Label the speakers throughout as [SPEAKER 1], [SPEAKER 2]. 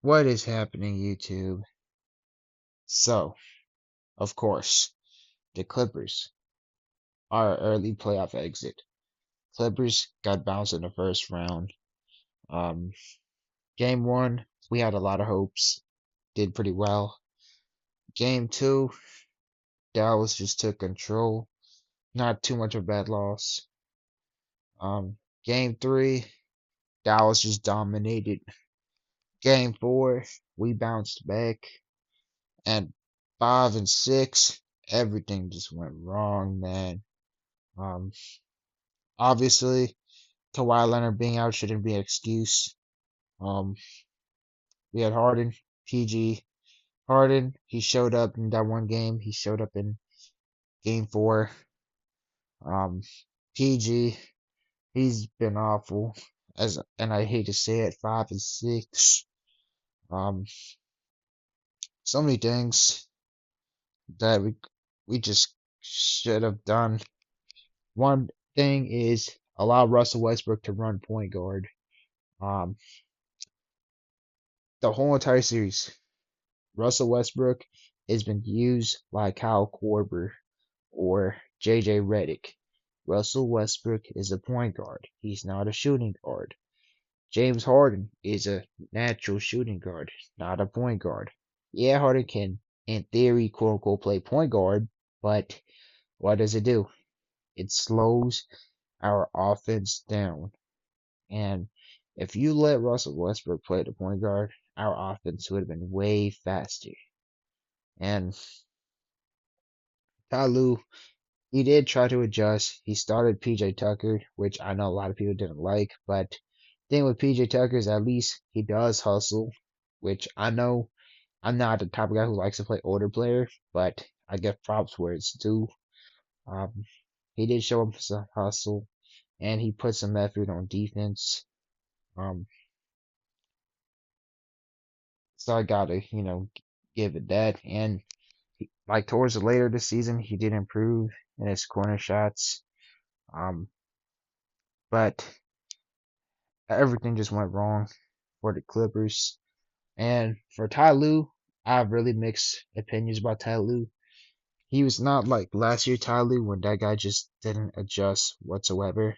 [SPEAKER 1] What is happening, YouTube? So, of course, the Clippers, our early playoff exit. Clippers got bounced in the first round. Um, Game one, we had a lot of hopes, did pretty well. Game two, Dallas just took control. Not too much of a bad loss. Game three, Dallas just dominated. Game four, we bounced back. And five and six, everything just went wrong, man. Um, Obviously, Kawhi Leonard being out shouldn't be an excuse. Um, we had Harden, PG. Harden, he showed up in that one game. He showed up in game four. Um, PG, he's been awful. And I hate to say it, five and six. Um, so many things that we just should have done. One thing is allow Russell Westbrook to run point guard. Um, the whole entire series, Russell Westbrook has been used like Kyle Korver or JJ Redick. Russell Westbrook is a point guard. He's not a shooting guard. James Harden is a natural shooting guard, not a point guard. Yeah, Harden can, in theory, quote unquote, play point guard, but what does it do? It slows our offense down. And if you let Russell Westbrook play the point guard, our offense would have been way faster. And Ty Lue, he did try to adjust. He started PJ Tucker, which I know a lot of people didn't like, but the thing with PJ Tucker is at least he does hustle, which I know I'm not the type of guy who likes to play older player, but I give props where it's due. Um, he did show him some hustle, and he put some effort on defense. Um, so I gotta, give it that. And like towards the later this season, he did improve in his corner shots. Um, but everything just went wrong for the Clippers. And for Ty Lue, I have really mixed opinions about Ty Lue. He was not like last year Ty Lue when that guy just didn't adjust whatsoever.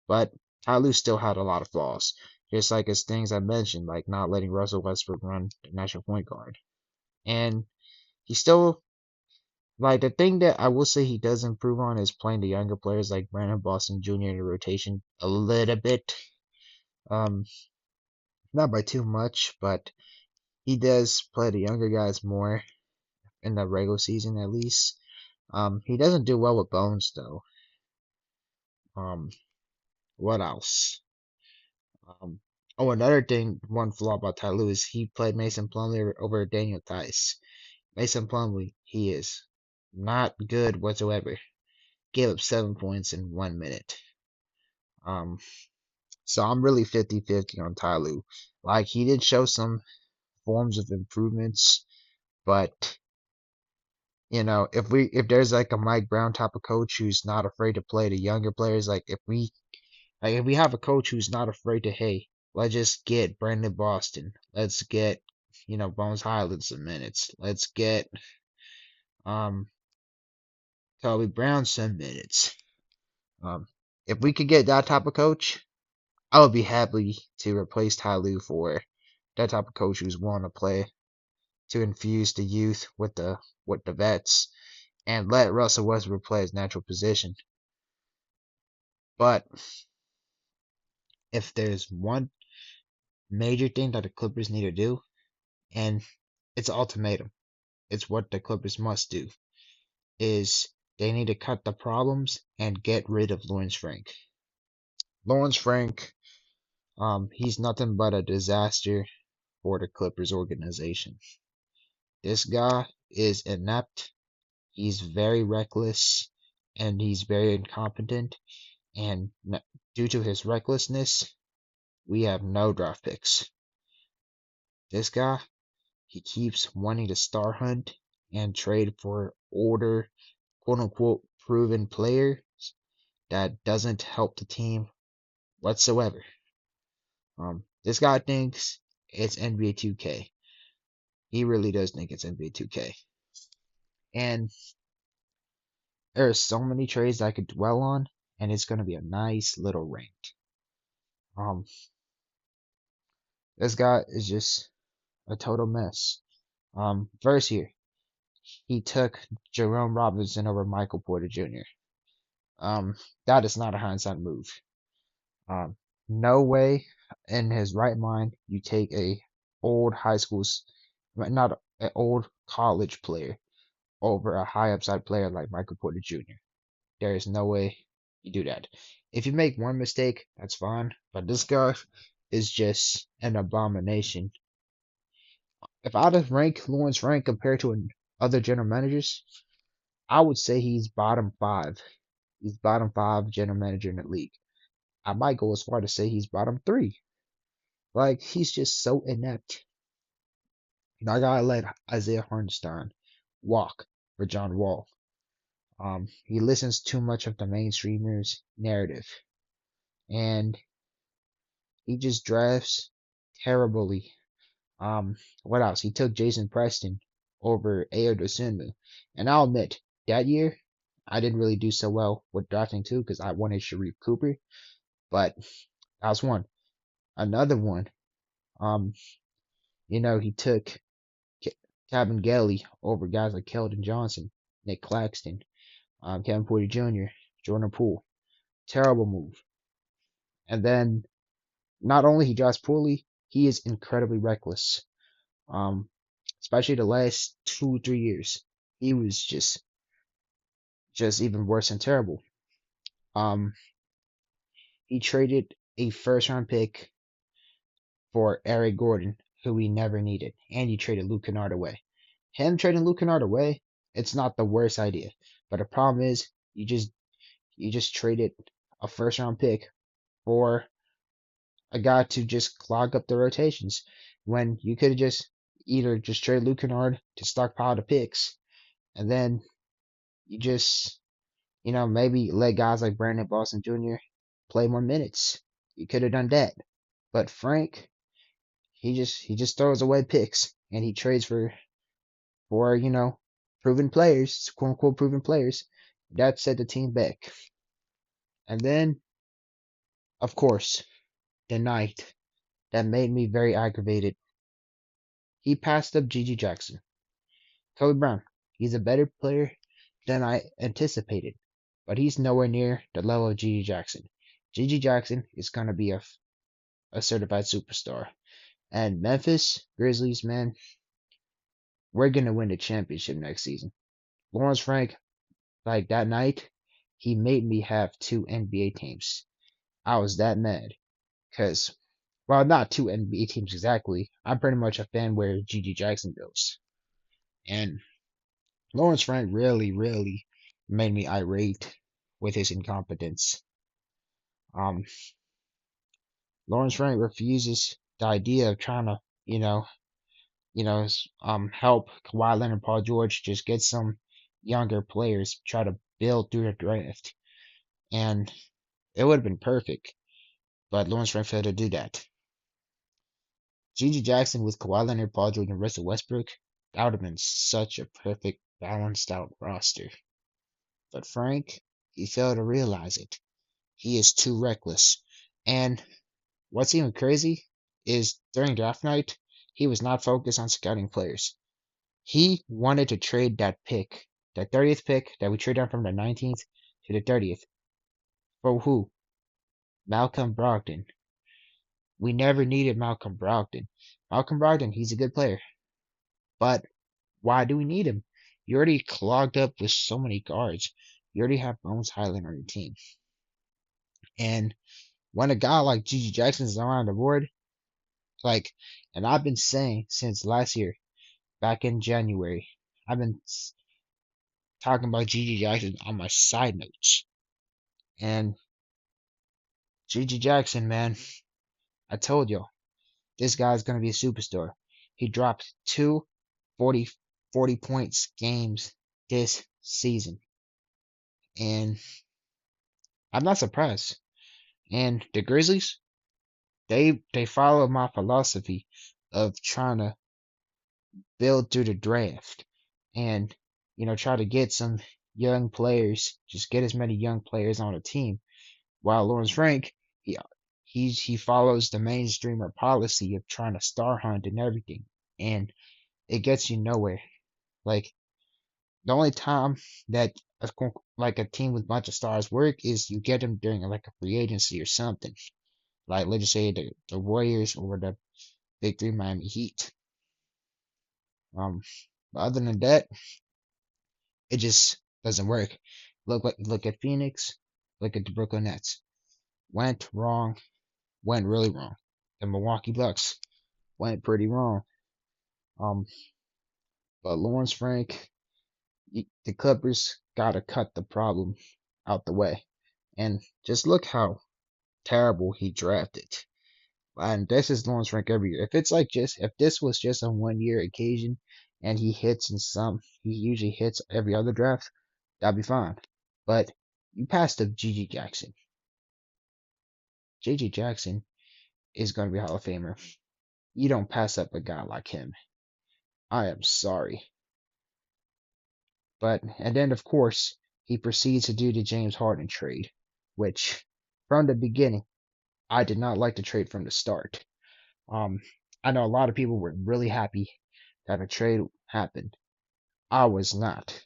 [SPEAKER 1] But Ty Lue still had a lot of flaws. Just like his things I mentioned, like not letting Russell Westbrook run the national point guard. And he still like the thing that I will say he does improve on is playing the younger players like Brandon Boston Jr. in the rotation a little bit. Um, Not by too much, but he does play the younger guys more in the regular season at least. He doesn't do well with Bones though. Um, what else? Um, Another thing, one flaw about Ty Lue is he played Mason Plumlee over Daniel Theis. Mason Plumlee, he is not good whatsoever. Gave up 7 points in 1 minute. Um, so I'm really 50-50 on Ty Lue. Like he did show some forms of improvements, but if there's like a Mike Brown type of coach who's not afraid to play the younger players, if we have a coach who's not afraid to, hey, let's just get Brandon Boston, let's get Bones Highland some minutes, let's get um Kobe Brown some minutes. Um, if we could get that type of coach, I would be happy to replace Ty Lue for that type of coach who's willing to play to infuse the youth with the vets and let Russell Westbrook play his natural position. But if there's one major thing that the Clippers need to do, and it's an ultimatum, it's what the Clippers must do, is they need to cut the problems and get rid of Lawrence Frank. Lawrence Frank, he's nothing but a disaster for the Clippers organization. This guy is inept, he's very reckless, and he's very incompetent, and due to his recklessness, we have no draft picks. This guy, he keeps wanting to star hunt and trade for older, quote unquote, proven players that doesn't help the team whatsoever. This guy thinks it's NBA 2K. He really does think it's NBA 2K. And there are so many trades I could dwell on, and it's gonna be a nice little rant. Um, this guy is just a total mess. First here, he took Jerome Robinson over Michael Porter Jr. That is not a hindsight move. Um, no way in his right mind you take a old high school's, not an old college player over a high upside player like Michael Porter Jr. There is no way you do that. If you make one mistake, that's fine, but this guy is just an abomination. If I'd have ranked Lawrence Frank compared to other general managers, I would say he's bottom five. He's bottom five general manager in the league. I might go as far to say he's bottom three. Like, he's just so inept. I gotta let Isaiah Hartenstein walk for John Wall. He listens too much of the mainstreamers' narrative, and he just drafts terribly. What else? He took Jason Preston over Ayo Dosunmu, and I'll admit that year I didn't really do so well with drafting too because I wanted Sharif Cooper, but that was one. Another one. Um, he took Kevin Gelly over guys like Keldon Johnson, Nick Claxton, Kevin Porter Jr., Jordan Poole. Terrible move. And then not only he drafts poorly, he is incredibly reckless. Um, especially the last 2, 3 years, he was just even worse than terrible. Um, he traded a first round pick for Eric Gordon, who he never needed, and he traded Luke Kennard away. Him trading Luke Kennard away, it's not the worst idea, but the problem is you just traded a first round pick for a guy to just clog up the rotations when you could have just either just trade Luke Kennard to stockpile the picks and then you just maybe let guys like Brandon Boston Jr. play more minutes. You could have done that. But Frank, he just throws away picks and he trades for proven players, quote unquote proven players. That set the team back. And then, of course, the night that made me very aggravated. He passed up Gigi Jackson. Kobe Brown, he's a better player than I anticipated, but he's nowhere near the level of Gigi Jackson. Gigi Jackson is going to be a certified superstar. And Memphis Grizzlies, man, we're going to win the championship next season. Lawrence Frank, like that night, he made me have two NBA teams. I was that mad. Because, well, not two NBA teams exactly. I'm pretty much a fan where Gigi Jackson goes. And Lawrence Frank really, really made me irate with his incompetence. Um, Lawrence Frank refuses the idea of trying to, help Kawhi Leonard and Paul George just get some younger players, try to build through the draft. And it would have been perfect, but Lawrence Frank failed to do that. Gigi Jackson with Kawhi Leonard, Paul George, and Russell Westbrook, that would have been such a perfect, balanced out roster. But Frank, he failed to realize it. He is too reckless. And what's even crazy is during draft night, he was not focused on scouting players. He wanted to trade that pick, that 30th pick that we traded down from the 19th to the 30th. For who? Malcolm Brogdon. We never needed Malcolm Brogdon. Malcolm Brogdon, he's a good player. But why do we need him? You already clogged up with so many guards. You already have Bones Highland on your team. And when a guy like Gigi Jackson is on the board, and I've been saying since last year, back in January, I've been talking about Gigi Jackson on my side notes. And Gigi Jackson, man, I told y'all, this guy's going to be a superstar. He dropped two 40 points games this season. And I'm not surprised. And the Grizzlies, they follow my philosophy of trying to build through the draft and try to get some young players, just get as many young players on a team. While Lawrence Frank, he he follows the mainstreamer policy of trying to star hunt and everything, and it gets you nowhere. Like the only time that like a team with a bunch of stars work is you get them during like a free agency or something. Like let's just say the Warriors or the Big Three Miami Heat. Um, but other than that, it just doesn't work. Look at Phoenix. Look at the Brooklyn Nets. Went wrong. Went really wrong. The Milwaukee Bucks went pretty wrong. Um, but Lawrence Frank, the Clippers gotta cut the problem out the way. And just look how terrible he drafted. And this is Lawrence Frank every year. If this was just a 1 year occasion and he usually hits every other draft, that'd be fine. But you passed up GG Jackson. JG Jackson is going to be a Hall of Famer. You don't pass up a guy like him. I am sorry. And then of course, he proceeds to do the James Harden trade, which from the beginning, I did not like the trade from the start. Um, I know a lot of people were really happy that a trade happened. I was not,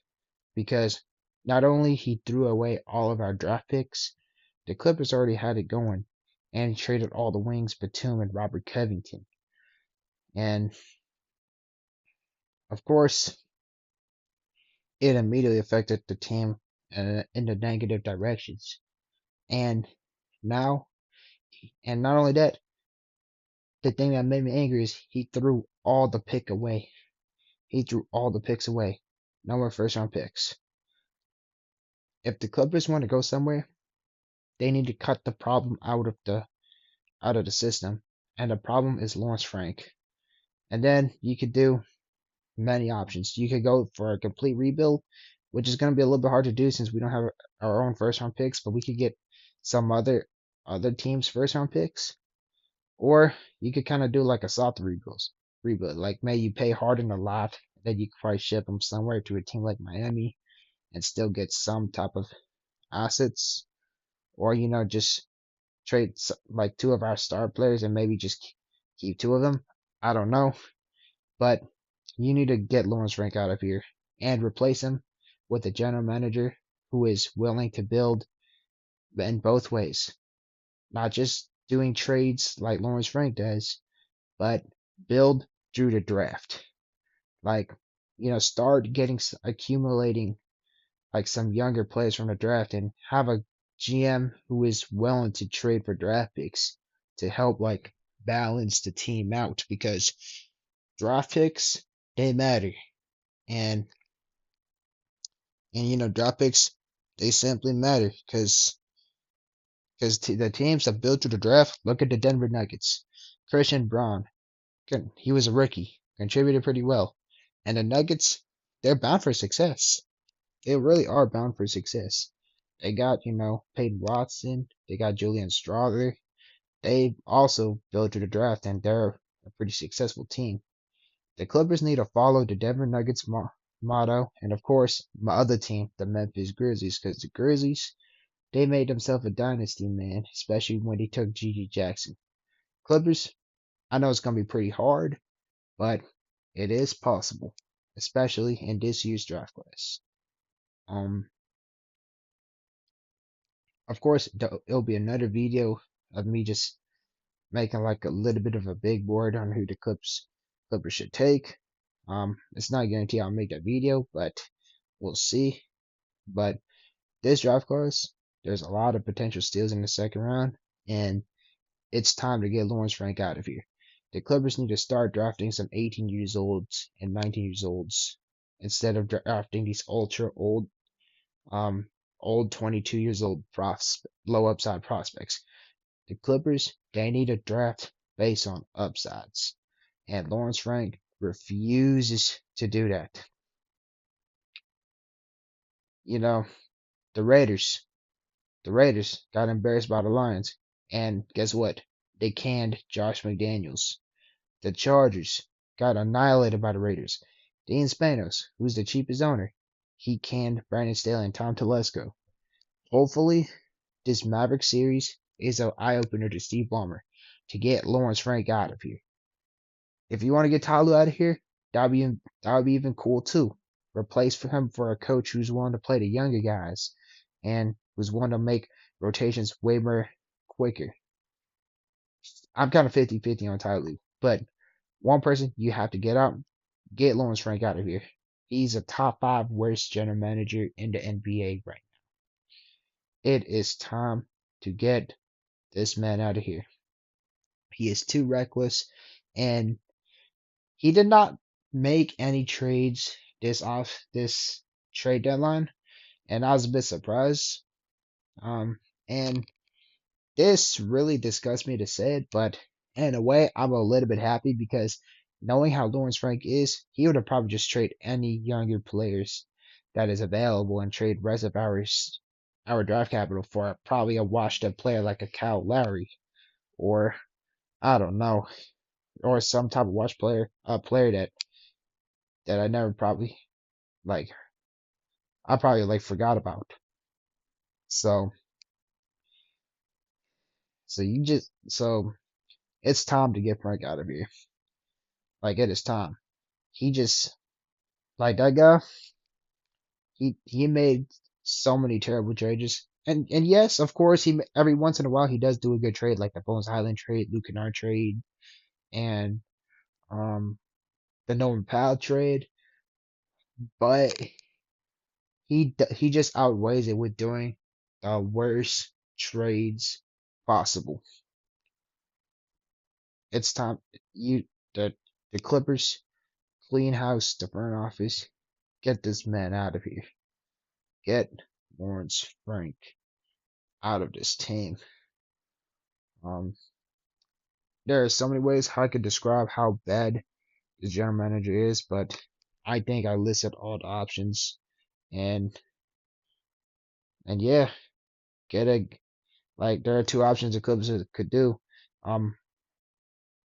[SPEAKER 1] because not only he threw away all of our draft picks, the Clippers already had it going, and he traded all the wings, Batum and Robert Covington. And of course, it immediately affected the team in the negative directions. And now, and not only that, the thing that made me angry is he threw all the pick away. He threw all the picks away. No more first round picks. If the Clippers want to go somewhere, they need to cut the problem out of the system. And the problem is Lawrence Frank. And then you could do many options. You could go for a complete rebuild, which is going to be a little bit hard to do since we don't have our own first round picks, but we could get some other teams' first round picks. Or you could kind of do like a soft rebuild. Like maybe you pay Harden a lot, then you could probably ship him somewhere to a team like Miami and still get some type of assets. Or just trade like two of our star players and maybe just keep two of them. I don't know, but you need to get Lawrence Frank out of here and replace him with a general manager who is willing to build in both ways, not just doing trades like Lawrence Frank does, but build through the draft. Like, start accumulating like some younger players from the draft and have a GM who is willing to trade for draft picks to help like balance the team out, because draft picks, they matter. And draft picks, they simply matter because the teams that built through the draft, look at the Denver Nuggets. Christian Braun, he was a rookie, contributed pretty well. And the Nuggets, they're bound for success. They really are bound for success. They got, Peyton Watson. They got Julian Strawther. They also built through the draft, and they're a pretty successful team. The Clippers need to follow the Denver Nuggets motto, and of course, my other team, the Memphis Grizzlies, because the Grizzlies, they made themselves a dynasty, man, especially when they took GG Jackson. Clippers, I know it's going to be pretty hard, but it is possible, especially in this year's draft class. Um, of course, it'll be another video of me just making like a little bit of a big board on who the Clippers should take. It's not guaranteed I'll make that video, but we'll see. But this draft class, there's a lot of potential steals in the second round, and it's time to get Lawrence Frank out of here. The Clippers need to start drafting some 18 years olds and 19 years olds instead of drafting these ultra old 22 years old low upside prospects. The Clippers, they need a draft based on upsides, and Lawrence Frank refuses to do that. The Raiders, got embarrassed by the Lions, and guess what? They canned Josh McDaniels. The Chargers got annihilated by the Raiders. Dean Spanos, who's the cheapest owner, he canned Brandon Staley and Tom Telesco. Hopefully, this Maverick series is an eye opener to Steve Ballmer to get Lawrence Frank out of here. If you want to get Tyloo out of here, that would be even cool too. Replace him for a coach who's willing to play the younger guys and who's willing to make rotations way more quicker. I'm kind of 50-50 on Tyloo, but one person you have to get Lawrence Frank out of here. He's a top 5 worst general manager in the NBA right now. It is time to get this man out of here. He is too reckless, and he did not make any trades this trade deadline, and I was a bit surprised. And this really disgusts me to say it, but in a way, I'm a little bit happy because knowing how Lawrence Frank is, he would have probably just trade any younger players that is available and trade rest of our draft capital for probably a washed up player like a Kyle Lowry or I don't know, or some type of washed player, a player that I never probably like I probably like forgot about. So so it's time to get Frank out of here. Like it is time. He just like that guy. He made so many terrible trades. And yes, of course, every once in a while he does do a good trade, like the Bones Highland trade, Luke Kennard trade, and um the Norman Powell trade. But he just outweighs it with doing the worst trades possible. It's time you the Clippers clean house, the front office, get this man out of here. Get Lawrence Frank out of this team. Um, there are so many ways I could describe how bad the general manager is, but I think I listed all the options, and yeah, get a like there are two options the Clippers could do. Um,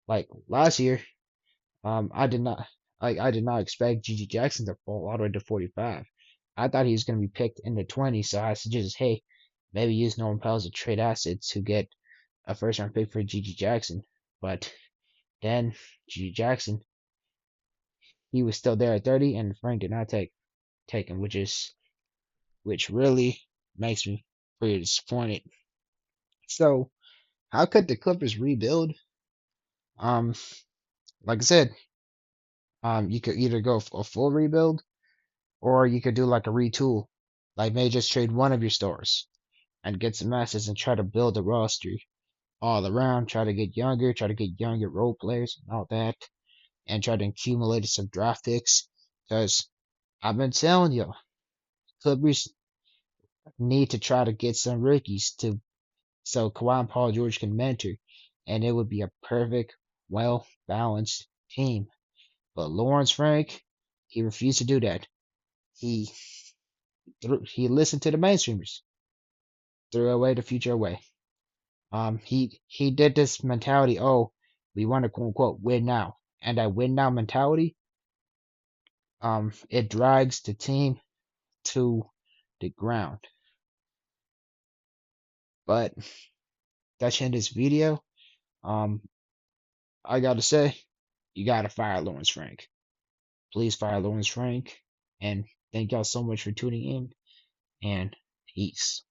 [SPEAKER 1] like last year, I did not I did not expect GG Jackson to fall all the way to 45. I thought he was going to be picked in the 20s, so I suggested, hey, maybe use Norman Powell as a trade asset to get a first round pick for GG Jackson. But then GG Jackson, he was still there at 30, and Frank did not take him, which really makes me pretty disappointed. So how could the Clippers rebuild? Um, like I said, you could either go a full rebuild or you could do like a retool, like maybe just trade one of your stars and get some assets and try to build a roster all around. Try to get younger role players and all that, and try to accumulate some draft picks. Because I've been telling you, Clippers need to try to get some rookies to so Kawhi and Paul George can mentor, and it would be a perfect, well balanced team. But Lawrence Frank, he refused to do that. He he listened to the mainstreamers, threw away the future away. He did this mentality. Oh, we want to quote unquote win now, and that win now mentality, it drags the team to the ground. But that's in this video. Um, I gotta say, you gotta fire Lawrence Frank. Please fire Lawrence Frank, and thank y'all so much for tuning in, and peace.